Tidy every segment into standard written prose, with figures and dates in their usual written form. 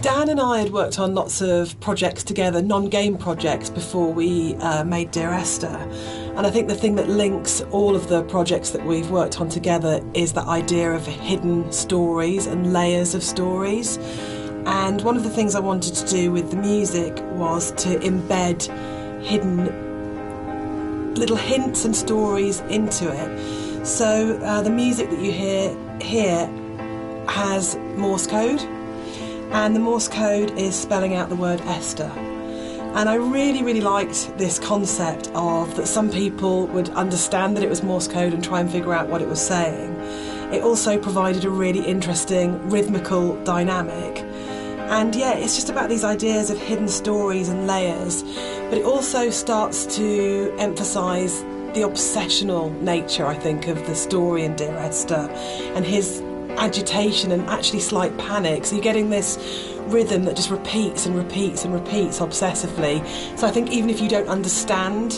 Dan and I had worked on lots of projects together, non-game projects, before we made Dear Esther. And I think the thing that links all of the projects that we've worked on together is that idea of hidden stories and layers of stories. And one of the things I wanted to do with the music was to embed hidden little hints and stories into it. So the music that you hear here has Morse code. And the Morse code is spelling out the word Esther. And I really, really liked this concept of that some people would understand that it was Morse code and try and figure out what it was saying. It also provided a really interesting rhythmical dynamic. And yeah, it's just about these ideas of hidden stories and layers, but it also starts to emphasise the obsessional nature, I think, of the story in Dear Esther, and his agitation and actually slight panic. So you're getting this rhythm that just repeats and repeats and repeats obsessively. So I think even if you don't understand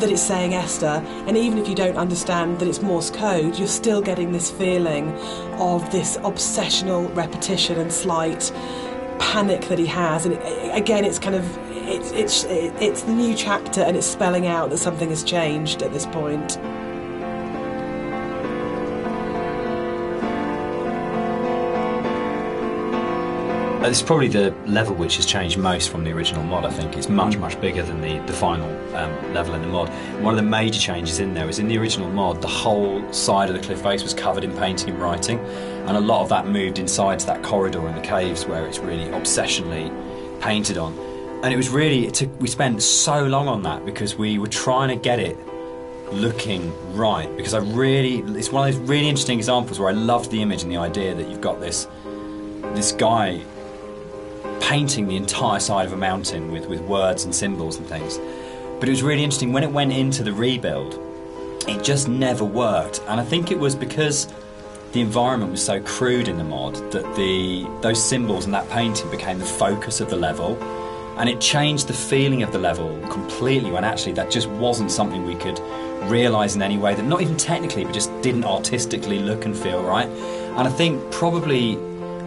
that it's saying Esther, and even if you don't understand that it's Morse code, you're still getting this feeling of this obsessional repetition and slight panic that he has. And again, it's kind of it's the new chapter, and it's spelling out that something has changed at this point. It's probably the level which has changed most from the original mod. I think it's much, much bigger than the final level in the mod. One of the major changes in there is in the original mod, the whole side of the cliff face was covered in painting and writing, and a lot of that moved inside to that corridor in the caves where it's really obsessionally painted on. And it was really, we spent so long on that because we were trying to get it looking right, because it's one of those really interesting examples where I loved the image and the idea that you've got this guy painting the entire side of a mountain with words and symbols and things. But it was really interesting when it went into the rebuild, it just never worked. And I think it was because the environment was so crude in the mod that those symbols and that painting became the focus of the level, and it changed the feeling of the level completely, when actually that just wasn't something we could realise in any way, that not even technically but just didn't artistically look and feel right. And I think probably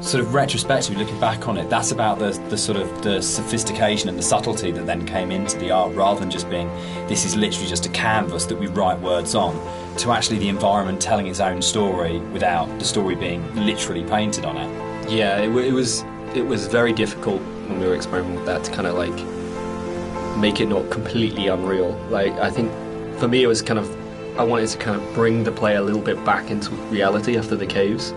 sort of retrospectively looking back on it, that's about the sort of the sophistication and the subtlety that then came into the art, rather than just being, this is literally just a canvas that we write words on, to actually the environment telling its own story without the story being literally painted on it. Yeah, it was very difficult when we were experimenting with that to kind of like make it not completely unreal. Like, I think for me it was kind of, I wanted to kind of bring the player a little bit back into reality after the caves.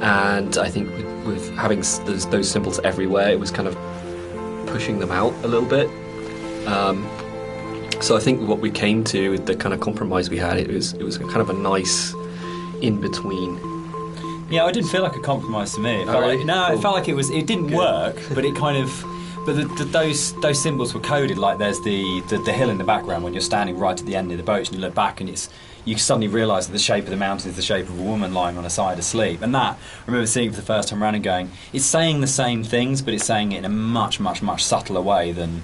And I think with having those symbols everywhere, it was kind of pushing them out a little bit. So I think what we came to, with the kind of compromise we had, it was kind of a nice in-between. Yeah, it didn't feel like a compromise to me. It felt really? It felt like it didn't work, but it kind of... But those symbols were coded, like there's the hill in the background when you're standing right at the end of the boat and you look back and you suddenly realise that the shape of the mountain is the shape of a woman lying on her side asleep. And that, I remember seeing it for the first time around and going, it's saying the same things, but it's saying it in a much, much, much subtler way than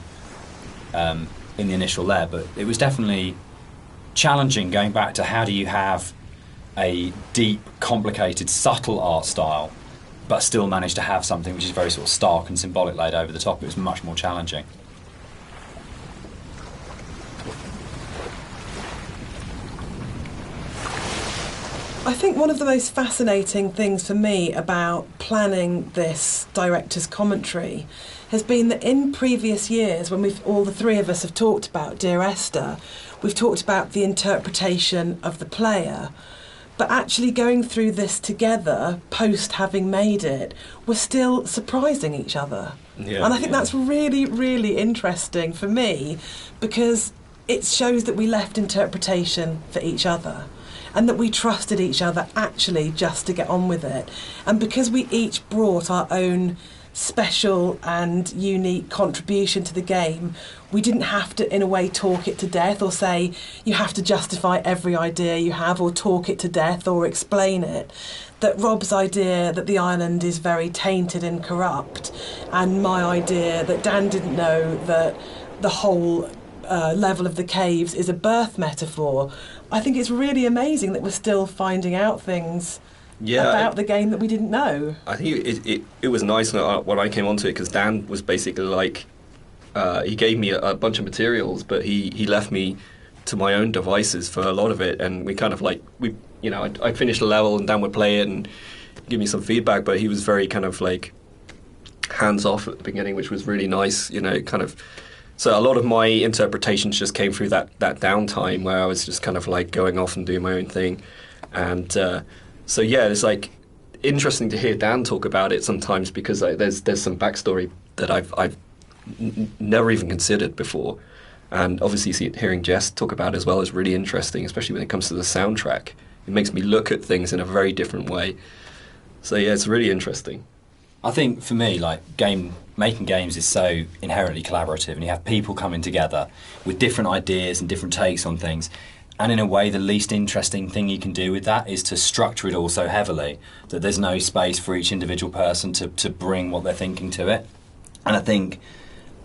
in the initial layer. But it was definitely challenging going back to how do you have a deep, complicated, subtle art style but still manage to have something which is very sort of stark and symbolic laid over the top. It was much more challenging. I think one of the most fascinating things for me about planning this director's commentary has been that in previous years, when all the three of us have talked about Dear Esther, we've talked about the interpretation of the player. But actually going through this together, post having made it, we're still surprising each other. Yeah, and I think that's really, really interesting for me, because it shows that we left interpretation for each other, and that we trusted each other actually just to get on with it. And because we each brought our own special and unique contribution to the game, we didn't have to, in a way, talk it to death or say you have to justify every idea you have or talk it to death or explain it. That Rob's idea that the island is very tainted and corrupt, and my idea that Dan didn't know that the whole level of the caves is a birth metaphor, I think it's really amazing that we're still finding out things about the game that we didn't know. I think it was nice when I came onto it, because Dan was basically like, he gave me a bunch of materials, but he left me to my own devices for a lot of it, and we kind of like, I'd finish the level and Dan would play it and give me some feedback, but he was very kind of like hands off at the beginning, which was really nice, kind of. So a lot of my interpretations just came through that downtime where I was just kind of like going off and doing my own thing. And so yeah, it's like interesting to hear Dan talk about it sometimes, because there's some backstory that I've never even considered before. And obviously hearing Jess talk about it as well is really interesting, especially when it comes to the soundtrack. It makes me look at things in a very different way. So yeah, it's really interesting. I think for me, like, making games is so inherently collaborative, and you have people coming together with different ideas and different takes on things. And in a way, the least interesting thing you can do with that is to structure it all so heavily that there's no space for each individual person to bring what they're thinking to it. And I think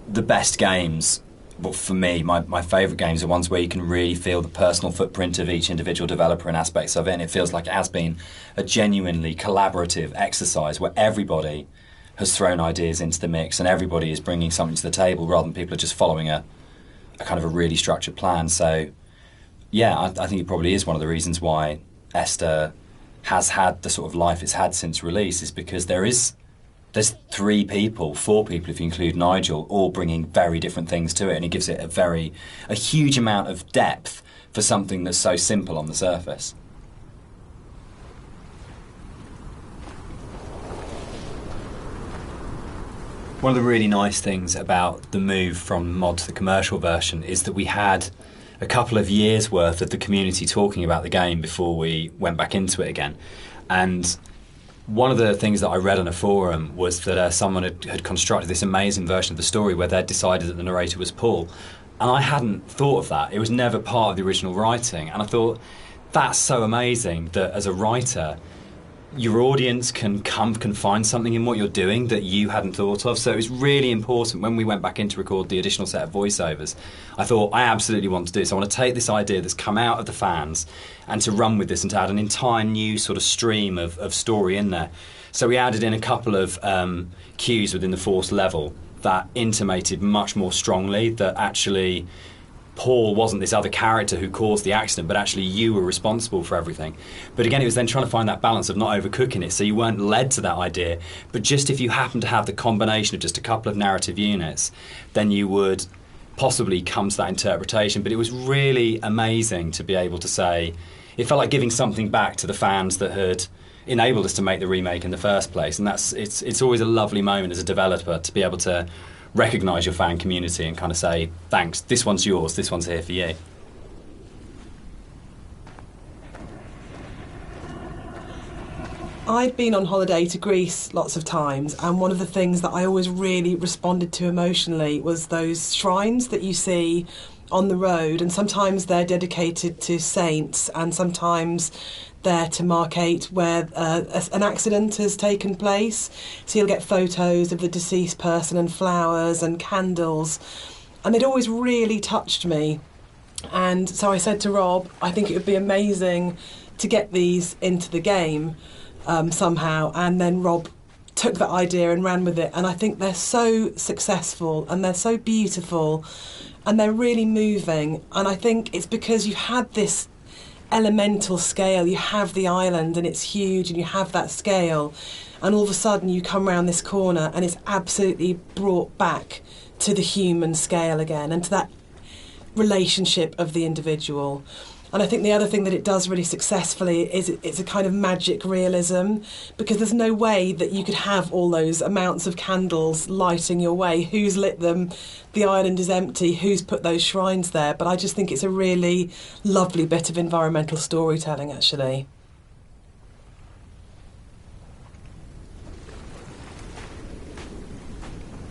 the best games, well, for me, my favourite games are ones where you can really feel the personal footprint of each individual developer and aspects of it, and it feels like it has been a genuinely collaborative exercise where everybody has thrown ideas into the mix and everybody is bringing something to the table rather than people are just following a kind of a really structured plan. So, yeah, I think it probably is one of the reasons why Esther has had the sort of life it's had since release, is because there's 4 people if you include Nigel, all bringing very different things to it, and it gives it a huge amount of depth for something that's so simple on the surface. One of the really nice things about the move from mod to the commercial version is that we had a couple of years worth of the community talking about the game before we went back into it again. And one of the things that I read on a forum was that someone had constructed this amazing version of the story where they'd decided that the narrator was Paul. And I hadn't thought of that. It was never part of the original writing. And I thought, that's so amazing that as a writer, your audience can find something in what you're doing that you hadn't thought of. So it was really important when we went back in to record the additional set of voiceovers. I thought, I absolutely want to do this. I want to take this idea that's come out of the fans and to run with this and to add an entire new sort of stream of story in there. So we added in a couple of cues within the fourth level that intimated much more strongly that actually Paul wasn't this other character who caused the accident, but actually you were responsible for everything. But again, it was then trying to find that balance of not overcooking it, so you weren't led to that idea, but just if you happen to have the combination of just a couple of narrative units, then you would possibly come to that interpretation. But it was really amazing to be able to say, it felt like giving something back to the fans that had enabled us to make the remake in the first place. And it's always a lovely moment as a developer to be able to recognise your fan community and kind of say, thanks, this one's yours, this one's here for you. I've been on holiday to Greece lots of times, and one of the things that I always really responded to emotionally was those shrines that you see on the road, and sometimes they're dedicated to saints and sometimes they're to markate where an accident has taken place. So you'll get photos of the deceased person and flowers and candles, and it always really touched me. And so I said to Rob, I think it would be amazing to get these into the game somehow, and then Rob took that idea and ran with it, and I think they're so successful and they're so beautiful and they're really moving. And I think it's because you had this elemental scale, you have the island and it's huge and you have that scale, and all of a sudden you come around this corner and it's absolutely brought back to the human scale again and to that relationship of the individual. And I think the other thing that it does really successfully is it's a kind of magic realism, because there's no way that you could have all those amounts of candles lighting your way. Who's lit them? The island is empty. Who's put those shrines there? But I just think it's a really lovely bit of environmental storytelling, actually.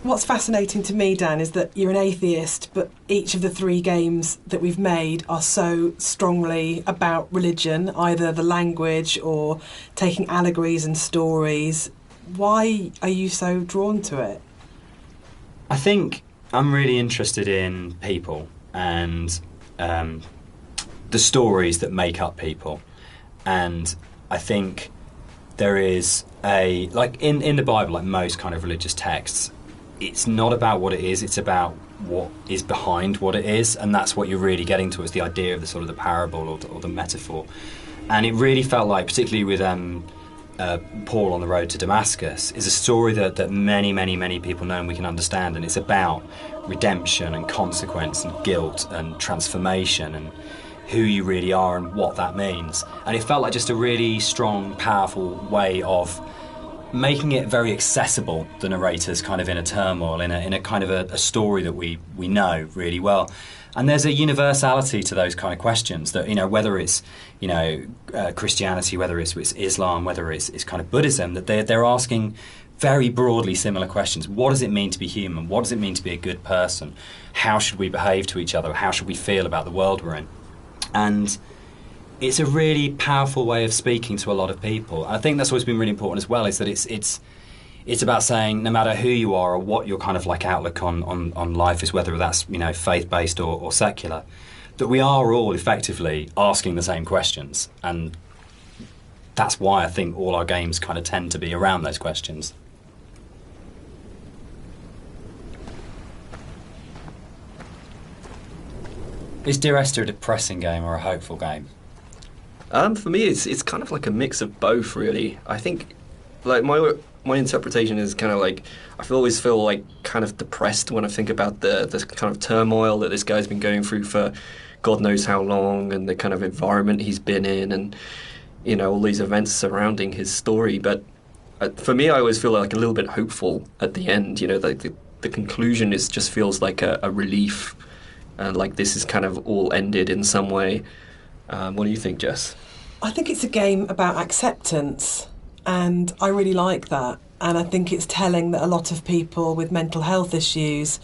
What's fascinating to me, Dan, is that you're an atheist, but each of the 3 games that we've made are so strongly about religion, either the language or taking allegories and stories. Why are you so drawn to it? I think I'm really interested in people and the stories that make up people. And I think there is like in the Bible, like most kind of religious texts, it's not about what it is, it's about what is behind what it is, and that's what you're really getting to, is the idea of the sort of the parable or the metaphor. And it really felt like, particularly with Paul on the road to Damascus, is a story that many people know and we can understand, and it's about redemption and consequence and guilt and transformation and who you really are and what that means. And it felt like just a really strong, powerful way of making it very accessible, the narrator's kind of inner turmoil, in a kind of a story that we know really well. And there's a universality to those kind of questions that, whether it's, Christianity, whether it's Islam, whether it's kind of Buddhism, that they're asking very broadly similar questions. What does it mean to be human? What does it mean to be a good person? How should we behave to each other? How should we feel about the world we're in? And it's a really powerful way of speaking to a lot of people. I think that's always been really important as well, is that it's about saying, no matter who you are or what your kind of like outlook on life is, whether that's faith-based or secular, that we are all effectively asking the same questions. And that's why I think all our games kind of tend to be around those questions. Is Dear Esther a depressing game or a hopeful game? For me, it's kind of like a mix of both, really. I think, like, my interpretation is kind of like, I always feel like kind of depressed when I think about the kind of turmoil that this guy's been going through for God knows how long, and the kind of environment he's been in, and all these events surrounding his story. But for me, I always feel like a little bit hopeful at the end. The conclusion just feels like a relief, and like this is kind of all ended in some way. What do you think, Jess? I think it's a game about acceptance, and I really like that. And I think it's telling that a lot of people with mental health issues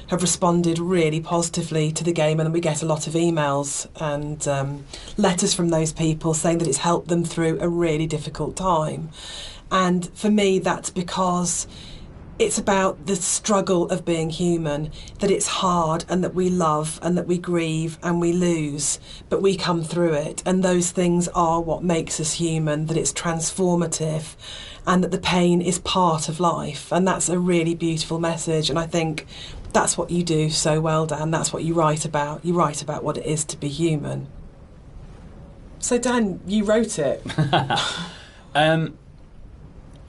have responded really positively to the game, and we get a lot of emails and letters from those people saying that it's helped them through a really difficult time. And for me, that's because it's about the struggle of being human, that it's hard and that we love and that we grieve and we lose, but we come through it. And those things are what makes us human, that it's transformative and that the pain is part of life. And that's a really beautiful message. And I think that's what you do so well, Dan. That's what you write about. You write about what it is to be human. So, Dan, you wrote it.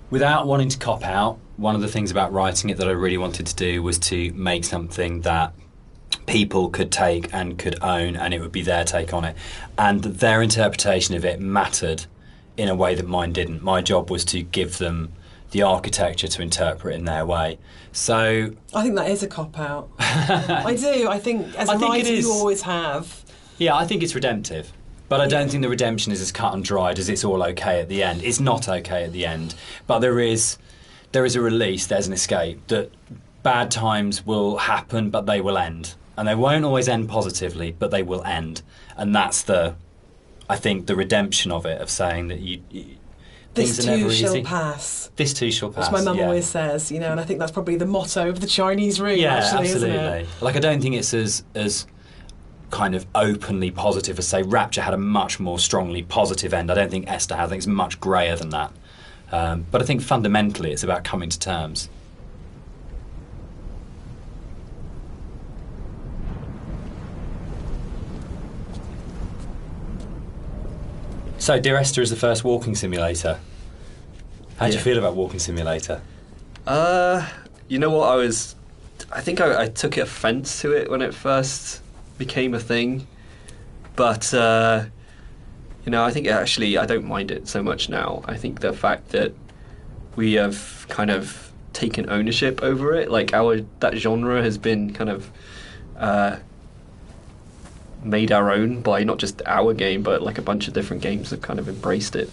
Without wanting to cop out, one of the things about writing it that I really wanted to do was to make something that people could take and could own, and it would be their take on it. And their interpretation of it mattered in a way that mine didn't. My job was to give them the architecture to interpret in their way. So I think that is a cop-out. I do. I think as a writer you always have. Yeah, I think it's redemptive. But I don't think the redemption is as cut and dried as it's all okay at the end. It's not okay at the end. But there is a release, there's an escape, that bad times will happen, but they will end. And they won't always end positively, but they will end. And that's I think, the redemption of it, of saying that this things are never too shall easy. pass. This too shall pass. Which my mum always says, and I think that's probably the motto of the Chinese room, yeah, actually, absolutely. isn't it? Like, I don't think it's as kind of openly positive as, say, Rapture had a much more strongly positive end. I don't think Esther has. I think it's much greyer than that. But I think fundamentally it's about coming to terms. So, Dear Esther is the first walking simulator. How do you feel about Walking Simulator? You know what, I think I took offence to it when it first became a thing, but I think actually I don't mind it so much now. I think the fact that we have kind of taken ownership over it, like that genre has been kind of made our own by not just our game, but like a bunch of different games have kind of embraced it.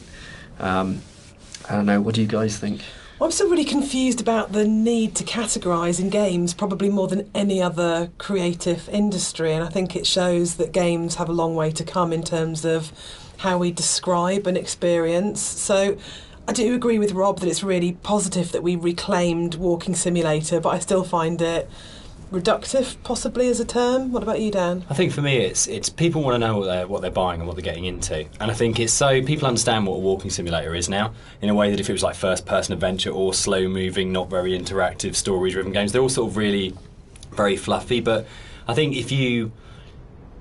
I don't know, what do you guys think? I'm still really confused about the need to categorise in games, probably more than any other creative industry, and I think it shows that games have a long way to come in terms of how we describe an experience. So I do agree with Rob that it's really positive that we reclaimed Walking Simulator, but I still find it reductive, possibly, as a term. What about you, Dan? I think for me, it's people want to know what they're buying and what they're getting into, and I think it's so people understand what a walking simulator is now in a way that if it was like first-person adventure or slow-moving, not very interactive, story-driven games, they're all sort of really very fluffy. But I think if you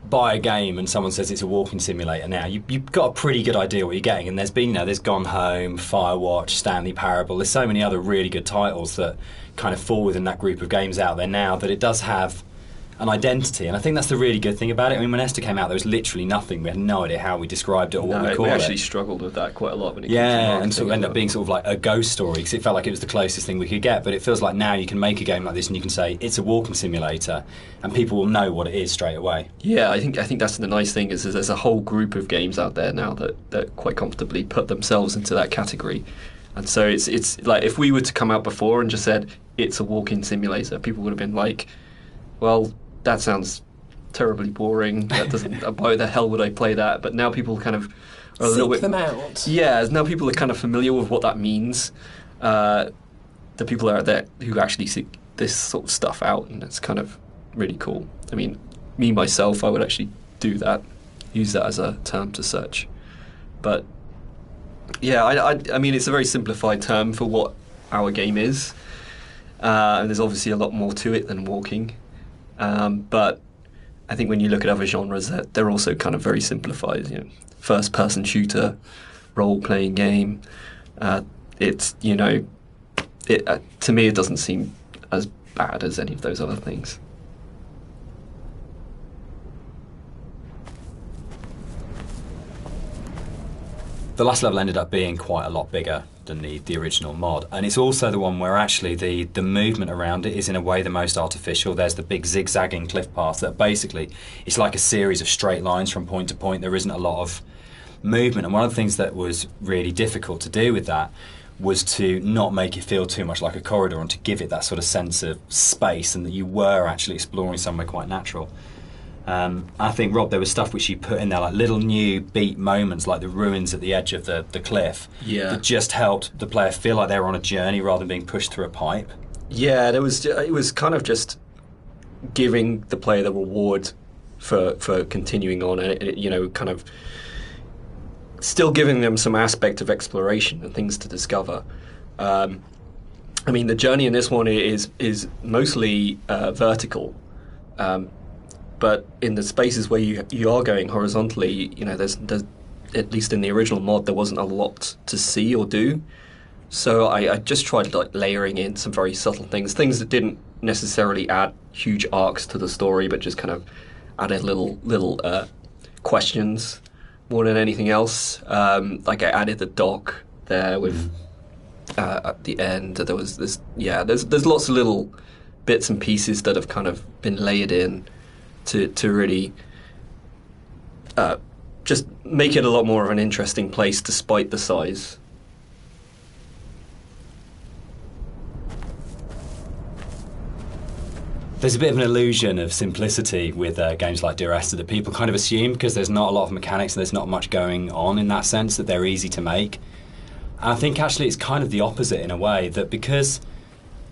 buy a game and someone says it's a walking simulator now, you've got a pretty good idea what you're getting. And there's been, there's Gone Home, Firewatch, Stanley Parable. There's so many other really good titles that kind of fall within that group of games out there now that it does have an identity, and I think that's the really good thing about it. I mean, when Esther came out, there was literally nothing. We had no idea how we described it or what we called it. We actually struggled with that quite a lot when it came to and sort of ended up being sort of like a ghost story because it felt like it was the closest thing we could get. But it feels like now you can make a game like this and you can say it's a walking simulator, and people will know what it is straight away. Yeah, I think that's the nice thing is there's a whole group of games out there now that quite comfortably put themselves into that category. And so it's like if we were to come out before and just said it's a walking simulator, people would have been like, well, that sounds terribly boring. That doesn't. Why the hell would I play that? But now people kind of are a little bit. Seek them out. Yeah, now people are kind of familiar with what that means. The people out there who actually seek this sort of stuff out, and it's kind of really cool. I mean, me myself, I would actually do that, use that as a term to search. But yeah, I mean, it's a very simplified term for what our game is, and there's obviously a lot more to it than walking. But I think when you look at other genres, they're also kind of very simplified. First-person shooter, role-playing game. It's to me it doesn't seem as bad as any of those other things. The last level ended up being quite a lot bigger than the original mod, and it's also the one where actually the movement around it is in a way the most artificial. There's the big zigzagging cliff paths that basically it's like a series of straight lines from point to point. There isn't a lot of movement, and one of the things that was really difficult to do with that was to not make it feel too much like a corridor and to give it that sort of sense of space and that you were actually exploring somewhere quite natural. I think, Rob, there was stuff which you put in there, like little new beat moments, like the ruins at the edge of the cliff, that just helped the player feel like they were on a journey rather than being pushed through a pipe. Yeah, it was kind of just giving the player the reward for continuing on, and kind of still giving them some aspect of exploration and things to discover. I mean, the journey in this one is mostly vertical. But in the spaces where you are going horizontally, there's at least in the original mod there wasn't a lot to see or do. So I just tried like layering in some very subtle things that didn't necessarily add huge arcs to the story, but just kind of added little questions more than anything else. Like I added the dock there with at the end. There was this. Yeah, there's lots of little bits and pieces that have kind of been layered in to really just make it a lot more of an interesting place despite the size. There's a bit of an illusion of simplicity with games like Dear Esther that people kind of assume because there's not a lot of mechanics and there's not much going on in that sense that they're easy to make. And I think actually it's kind of the opposite in a way, that because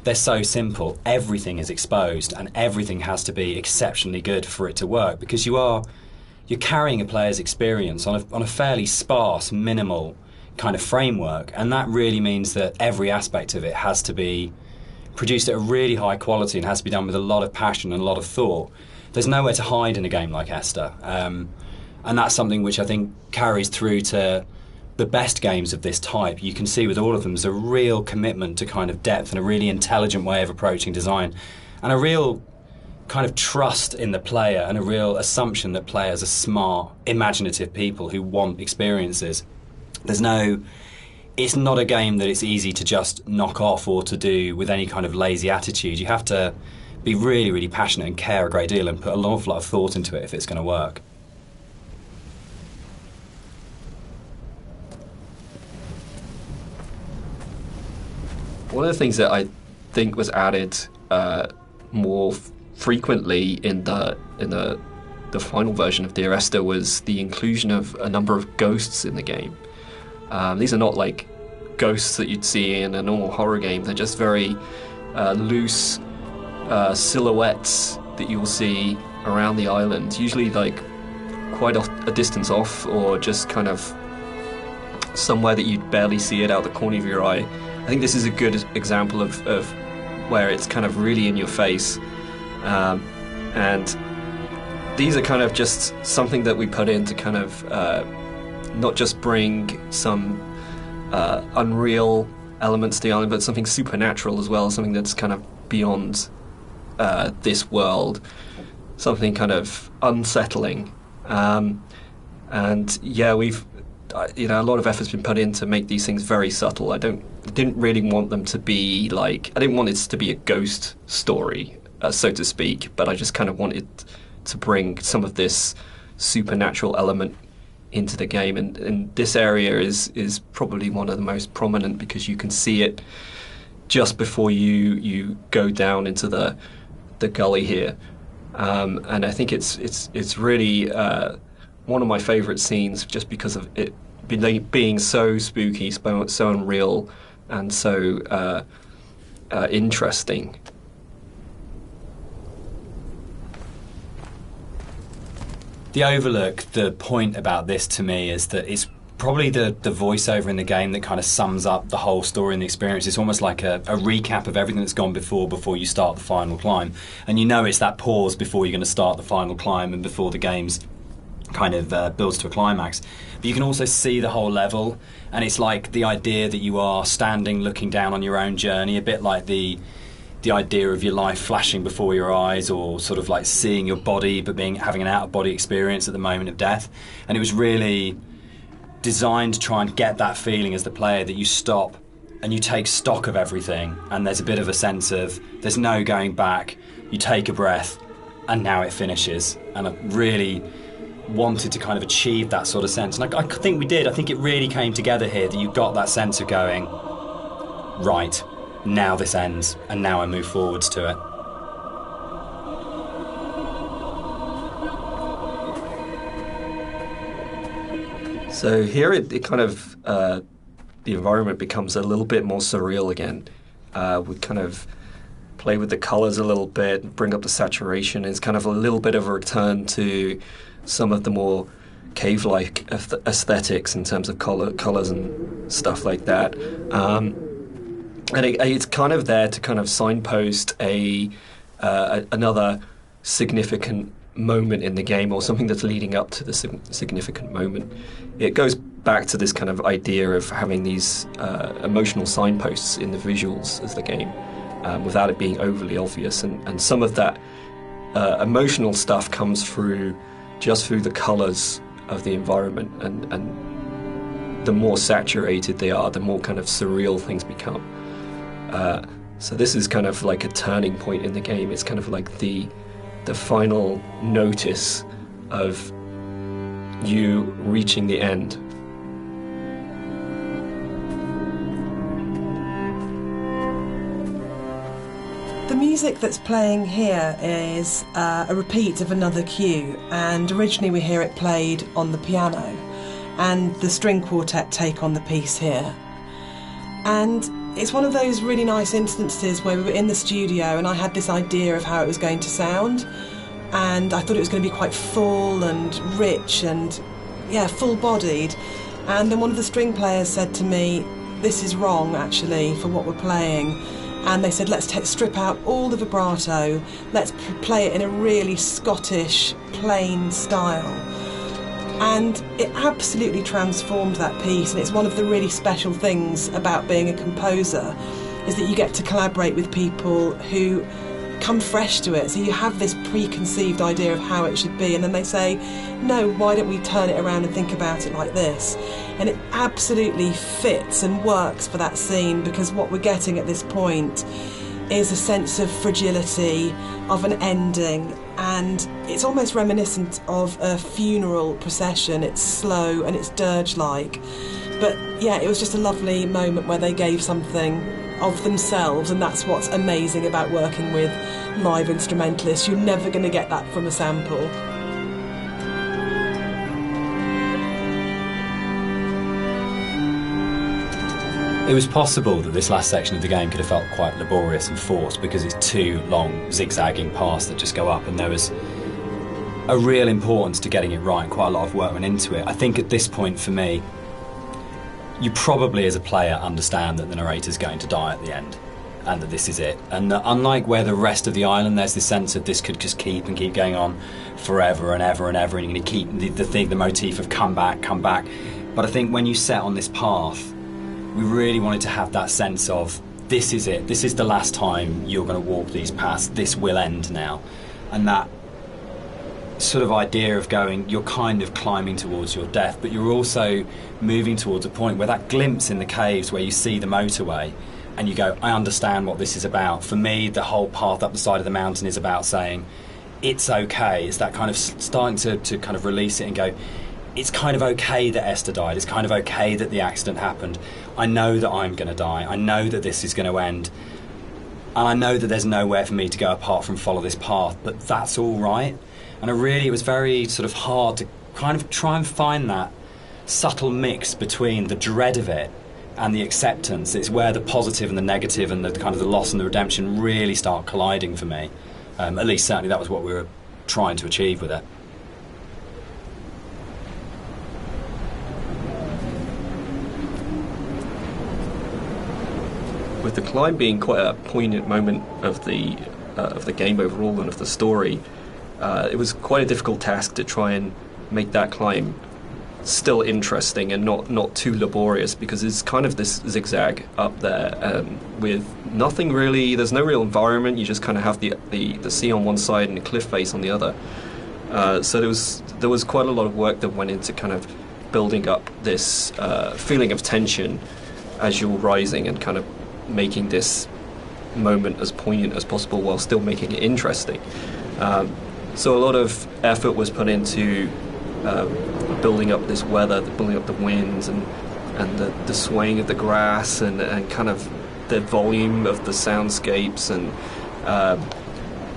they're so simple, everything is exposed and everything has to be exceptionally good for it to work, because you're carrying a player's experience on a fairly sparse, minimal kind of framework, and that really means that every aspect of it has to be produced at a really high quality and has to be done with a lot of passion and a lot of thought. There's nowhere to hide in a game like Esther, and that's something which I think carries through to the best games of this type. You can see with all of them there's a real commitment to kind of depth and a really intelligent way of approaching design, and a real kind of trust in the player and a real assumption that players are smart, imaginative people who want experiences. It's not a game that it's easy to just knock off or to do with any kind of lazy attitude. You have to be really, really passionate and care a great deal and put an awful lot of thought into it if it's going to work. One of the things that I think was added more frequently in the final version of Dear Esther was the inclusion of a number of ghosts in the game. These are not like ghosts that you'd see in a normal horror game. They're just very loose silhouettes that you'll see around the island, usually like quite a distance off, or just kind of somewhere that you'd barely see it out the corner of your eye. I think this is a good example of where it's kind of really in your face. And these are kind of just something that we put in to kind of not just bring some unreal elements to the island, but something supernatural as well, something that's kind of beyond this world, something kind of unsettling. And yeah, we've a lot of effort's been put in to make these things very subtle. I didn't really want them to be like, I didn't want it to be a ghost story, so to speak, but I just kind of wanted to bring some of this supernatural element into the game, and this area is probably one of the most prominent, because you can see it just before you go down into the gully here, and I think it's really one of my favourite scenes, just because of it being so spooky, so unreal, and so interesting. The overlook, the point about this to me is that it's probably the voiceover in the game that kind of sums up the whole story and the experience. It's almost like a recap of everything that's gone before you start the final climb. And you know it's that pause before you're going to start the final climb and before the game's kind of builds to a climax. But you can also see the whole level, and it's like the idea that you are standing looking down on your own journey, a bit like the idea of your life flashing before your eyes, or sort of like seeing your body but having an out-of-body experience at the moment of death. And it was really designed to try and get that feeling as the player, that you stop and you take stock of everything, and there's a bit of a sense of there's no going back. You take a breath and now it finishes. And I really wanted to kind of achieve that sort of sense, and I think we did. I think it really came together here, that you got that sense of going, right, now this ends, and now I move forwards to it. So here it kind of, the environment becomes a little bit more surreal again. We kind of play with the colours a little bit, bring up the saturation. It's kind of a little bit of a return to some of the more cave-like aesthetics in terms of colours and stuff like that. And it's kind of there to kind of signpost another significant moment in the game, or something that's leading up to the significant moment. It goes back to this kind of idea of having these emotional signposts in the visuals of the game, without it being overly obvious. And some of that emotional stuff comes through the colours of the environment, and the more saturated they are, the more kind of surreal things become. So this is kind of like a turning point in the game. It's kind of like the final notice of you reaching the end. The music that's playing here is a repeat of another cue, and originally we hear it played on the piano, and the string quartet take on the piece here. And it's one of those really nice instances where we were in the studio and I had this idea of how it was going to sound, and I thought it was going to be quite full and rich and, yeah, full-bodied. And then one of the string players said to me, this is wrong, actually, for what we're playing. And they said, let's strip out all the vibrato, let's play it in a really Scottish, plain style. And it absolutely transformed that piece, and it's one of the really special things about being a composer, is that you get to collaborate with people who come fresh to it. So you have this preconceived idea of how it should be, and then they say, no, why don't we turn it around and think about it like this? And it absolutely fits and works for that scene, because what we're getting at this point is a sense of fragility, of an ending, and it's almost reminiscent of a funeral procession. It's slow and it's dirge-like. But yeah, it was just a lovely moment where they gave something of themselves, and that's what's amazing about working with live instrumentalists. You're never going to get that from a sample. It was possible that this last section of the game could have felt quite laborious and forced because it's two long zigzagging paths that just go up, and there was a real importance to getting it right, and quite a lot of work went into it. I think at this point for me, you probably as a player understand that the narrator's going to die at the end and that this is it, and that unlike where the rest of the island there's this sense of this could just keep going on forever and ever and ever, and you're going to keep the motif of come back, but I think when you set on this path, we really wanted to have that sense of this is it, this is the last time you're going to walk these paths, this will end now, and that sort of idea of going, you're kind of climbing towards your death, but you're also moving towards a point where that glimpse in the caves where you see the motorway and you go, I understand what this is about. For me, the whole path up the side of the mountain is about saying it's okay. It's that kind of starting to kind of release it and go, it's kind of okay that Esther died, it's kind of okay that the accident happened. I know that I'm going to die, I know that this is going to end, and I know that there's nowhere for me to go apart from follow this path, but that's all right. And it was very sort of hard to kind of try and find that subtle mix between the dread of it and the acceptance. It's where the positive and the negative and the kind of the loss and the redemption really start colliding for me. At least certainly that was what we were trying to achieve with it. With the climb being quite a poignant moment of the game overall and of the story, it was quite a difficult task to try and make that climb still interesting and not too laborious, because it's kind of this zigzag up there with nothing really. There's no real environment. You just kind of have the sea on one side and the cliff face on the other. So there was quite a lot of work that went into kind of building up this feeling of tension as you're rising and kind of making this moment as poignant as possible while still making it interesting. So a lot of effort was put into building up this weather, building up the winds and the swaying of the grass and kind of the volume of the soundscapes and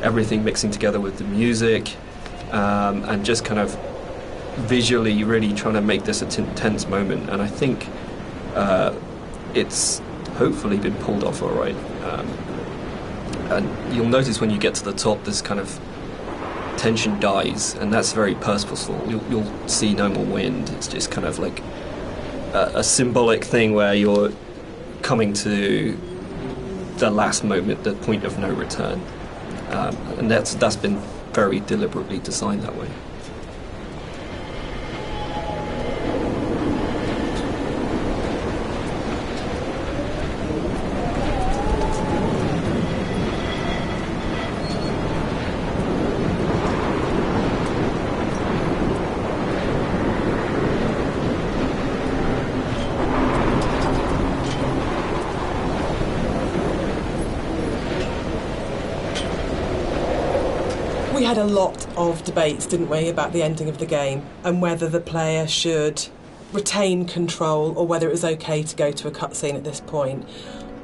everything mixing together with the music, and just kind of visually really trying to make this a tense moment. And I think it's hopefully been pulled off all right. And you'll notice when you get to the top, this kind of tension dies, and that's very purposeful. You'll see no more wind. It's just kind of like a symbolic thing where you're coming to the last moment, the point of no return, and that's been very deliberately designed that way. We had a lot of debates, didn't we, about the ending of the game and whether the player should retain control or whether it was okay to go to a cutscene at this point.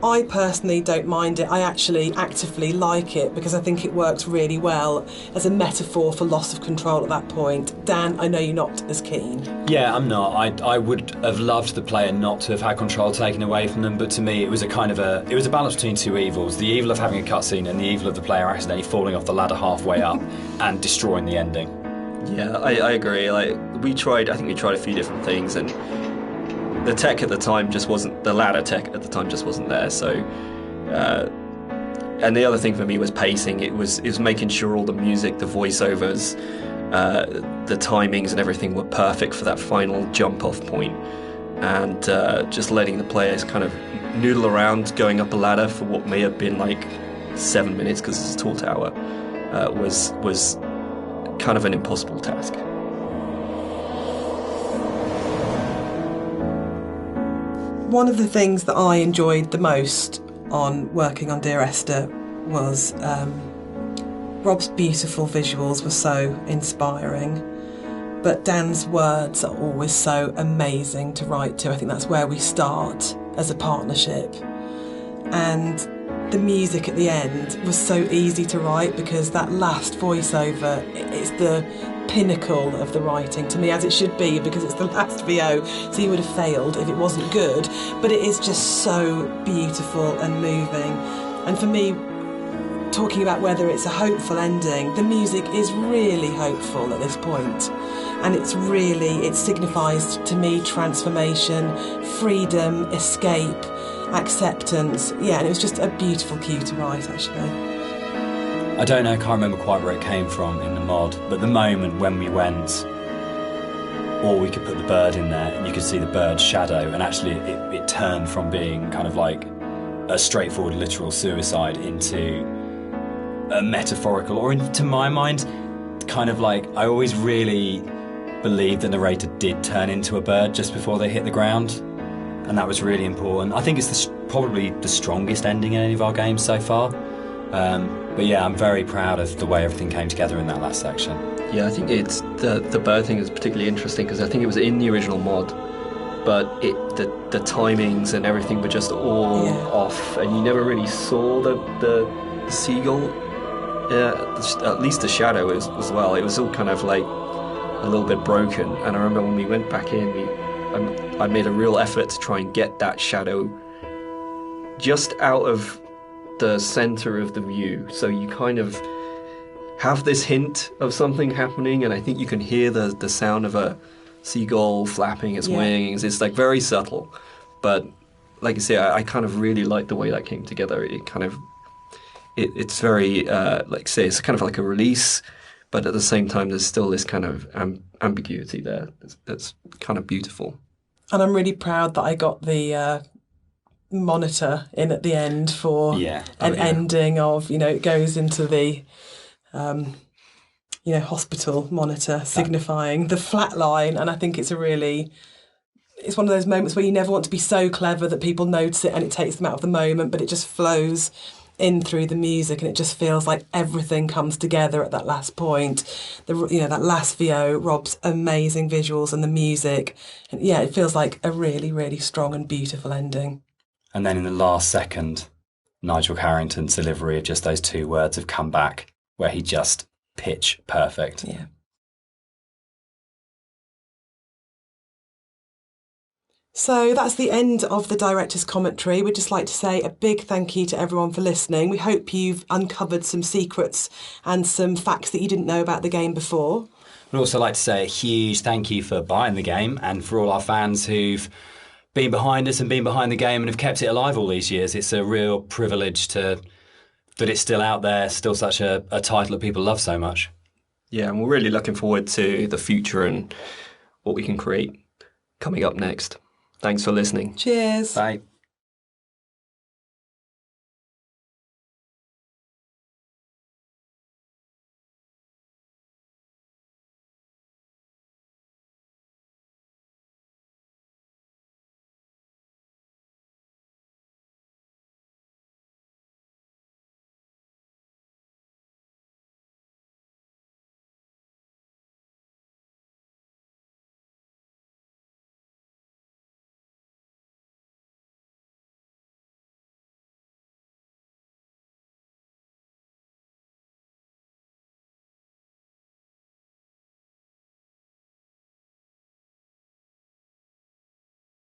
I personally don't mind it. I actually actively like it because I think it works really well as a metaphor for loss of control at that point. Dan, I know you're not as keen. Yeah, I'm not. I would have loved the player not to have had control taken away from them, but to me it was a balance between two evils. The evil of having a cutscene and the evil of the player accidentally falling off the ladder halfway up and destroying the ending. Yeah, I agree. Like I think we tried a few different things, and the tech at the time just wasn't, the ladder tech at the time just wasn't there. So, and the other thing for me was pacing. It was making sure all the music, the voiceovers, the timings and everything were perfect for that final jump off point, and just letting the players kind of noodle around going up a ladder for what may have been like 7 minutes because it's a tall tower was kind of an impossible task. One of the things that I enjoyed the most on working on Dear Esther was Rob's beautiful visuals were so inspiring, but Dan's words are always so amazing to write to. I think that's where we start as a partnership. And the music at the end was so easy to write because that last voiceover, it's the pinnacle of the writing to me, as it should be, because it's the last VO, so you would have failed if it wasn't good. But it is just so beautiful and moving. And for me, talking about whether it's a hopeful ending, the music is really hopeful at this point. And it signifies to me transformation, freedom, escape, acceptance. Yeah, and it was just a beautiful cue to write, actually. I don't know, I can't remember quite where it came from in the mod, but the moment when we went, or we could put the bird in there, and you could see the bird's shadow, and actually it turned from being kind of like a straightforward literal suicide into a metaphorical, or to my mind, kind of like, I always really believed the narrator did turn into a bird just before they hit the ground, and that was really important. I think it's probably the strongest ending in any of our games so far. But yeah, I'm very proud of the way everything came together in that last section. Yeah, I think it's the bird thing is particularly interesting because I think it was in the original mod, but the timings and everything were just all off, and you never really saw the seagull. Yeah, at least the shadow as well. It was all kind of like a little bit broken. And I remember when we went back in, I made a real effort to try and get that shadow just out of the center of the view, so you kind of have this hint of something happening, and I think you can hear the sound of a seagull flapping its wings. It's like very subtle, but like I say, I kind of really like the way that came together. It kind of it's very like say it's kind of like a release, but at the same time there's still this kind of ambiguity there that's kind of beautiful. And I'm really proud that I got the monitor in at the end for an ending of, it goes into the hospital monitor signifying the flat line. And I think it's it's one of those moments where you never want to be so clever that people notice it and it takes them out of the moment, but it just flows in through the music, and it just feels like everything comes together at that last point. That last VO, Rob's amazing visuals and the music, and it feels like a really, really strong and beautiful ending. And then in the last second, Nigel Carrington's delivery of just those two words have come back, where he just pitch perfect. Yeah. So that's the end of the director's commentary. We'd just like to say a big thank you to everyone for listening. We hope you've uncovered some secrets and some facts that you didn't know about the game before. We'd also like to say a huge thank you for buying the game, and for all our fans who've been behind us and been behind the game and have kept it alive all these years. It's a real privilege that it's still out there, still such a title that people love so much. Yeah, and we're really looking forward to the future and what we can create coming up next. Thanks for listening. Cheers. Bye.